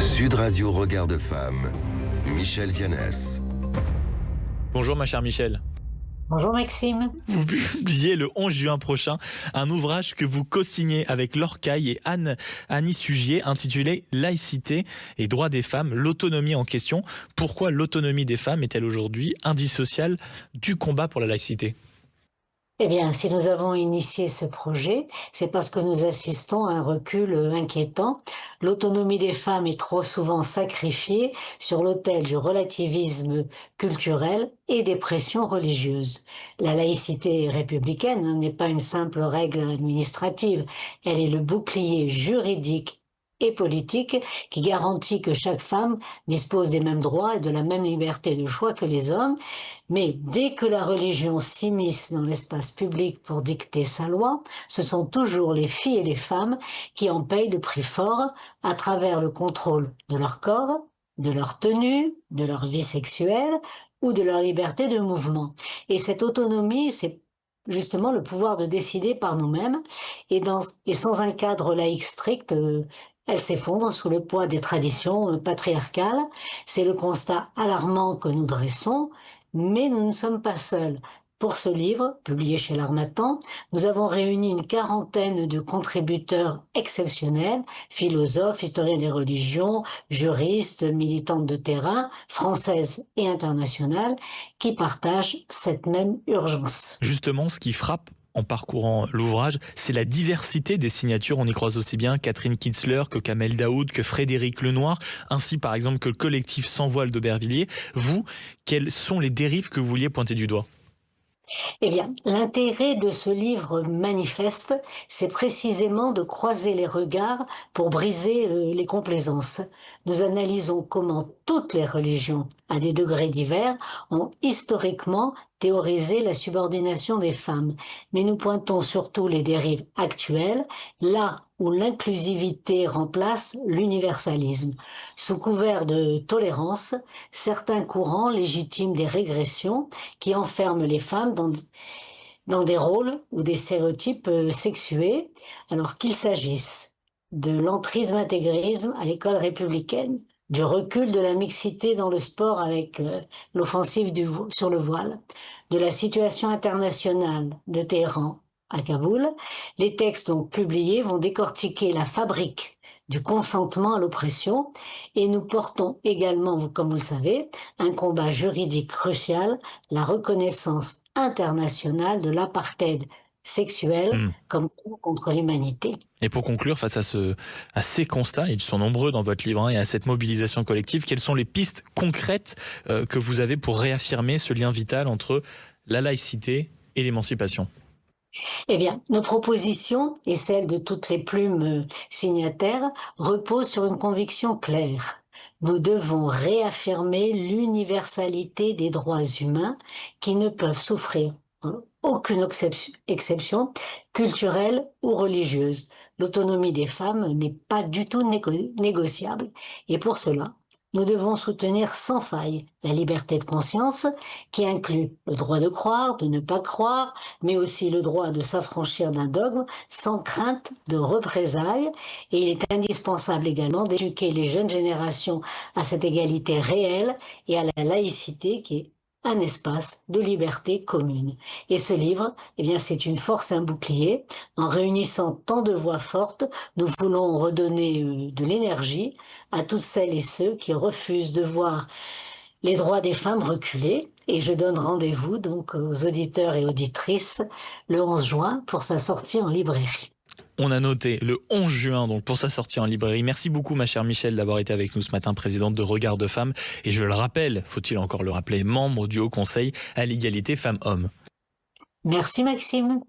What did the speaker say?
Sud Radio Regard de Femme, Michel Vianès. Bonjour ma chère Michel. Bonjour Maxime. Vous publiez le 11 juin prochain un ouvrage que vous co-signez avec Laure Caille et Annie Sugier intitulé « Laïcité et droits des femmes, l'autonomie en question ». Pourquoi l'autonomie des femmes est-elle aujourd'hui indissociable du combat pour la laïcité ? Eh bien, si nous avons initié ce projet, c'est parce que nous assistons à un recul inquiétant. L'autonomie des femmes est trop souvent sacrifiée sur l'autel du relativisme culturel et des pressions religieuses. La laïcité républicaine n'est pas une simple règle administrative, elle est le bouclier juridique et politique qui garantit que chaque femme dispose des mêmes droits et de la même liberté de choix que les hommes. Mais dès que la religion s'immisce dans l'espace public pour dicter sa loi, ce sont toujours les filles et les femmes qui en payent le prix fort à travers le contrôle de leur corps, de leur tenue, de leur vie sexuelle ou de leur liberté de mouvement. Et cette autonomie, c'est justement le pouvoir de décider par nous-mêmes et sans un cadre laïque strict, elle s'effondre sous le poids des traditions patriarcales. C'est le constat alarmant que nous dressons, mais nous ne sommes pas seuls. Pour ce livre, publié chez l'Harmattan, nous avons réuni une quarantaine de contributeurs exceptionnels, philosophes, historiens des religions, juristes, militantes de terrain, françaises et internationales, qui partagent cette même urgence. Justement, ce qui frappe en parcourant l'ouvrage, c'est la diversité des signatures. On y croise aussi bien Catherine Kitzler que Kamel Daoud, que Frédéric Lenoir, ainsi par exemple que le collectif Sans Voile d'Aubervilliers. Vous, quelles sont les dérives que vous vouliez pointer du doigt ? Eh bien, l'intérêt de ce livre manifeste, c'est précisément de croiser les regards pour briser les complaisances. Nous analysons comment toutes les religions, à des degrés divers, ont historiquement théorisé la subordination des femmes. Mais nous pointons surtout les dérives actuelles, là où l'inclusivité remplace l'universalisme. Sous couvert de tolérance, certains courants légitiment des régressions qui enferment les femmes dans des rôles ou des stéréotypes sexués, alors qu'il s'agisse de l'entrisme-intégrisme à l'école républicaine, du recul de la mixité dans le sport avec l'offensive sur le voile, de la situation internationale de Téhéran à Kaboul. Les textes donc publiés vont décortiquer la fabrique du consentement à l'oppression et nous portons également, comme vous le savez, un combat juridique crucial, la reconnaissance internationale de l'apartheid sexuel comme crime contre l'humanité. Et pour conclure, face à ces constats, ils sont nombreux dans votre livre, et à cette mobilisation collective, quelles sont les pistes concrètes que vous avez pour réaffirmer ce lien vital entre la laïcité et l'émancipation ? Eh bien, nos propositions, et celles de toutes les plumes signataires, reposent sur une conviction claire. Nous devons réaffirmer l'universalité des droits humains qui ne peuvent souffrir aucune exception culturelle ou religieuse. L'autonomie des femmes n'est pas du tout négociable. Et pour cela, nous devons soutenir sans faille la liberté de conscience qui inclut le droit de croire, de ne pas croire, mais aussi le droit de s'affranchir d'un dogme sans crainte de représailles. Et il est indispensable également d'éduquer les jeunes générations à cette égalité réelle et à la laïcité qui est un espace de liberté commune. Et ce livre, eh bien, c'est une force, un bouclier. En réunissant tant de voix fortes, nous voulons redonner de l'énergie à toutes celles et ceux qui refusent de voir les droits des femmes reculer. Et je donne rendez-vous donc aux auditeurs et auditrices le 11 juin pour sa sortie en librairie. On a noté le 11 juin donc pour sa sortie en librairie. Merci beaucoup ma chère Michel d'avoir été avec nous ce matin, présidente de Regard de Femme. Et je le rappelle, faut-il encore le rappeler, membre du Haut Conseil à l'égalité femmes-hommes. Merci Maxime.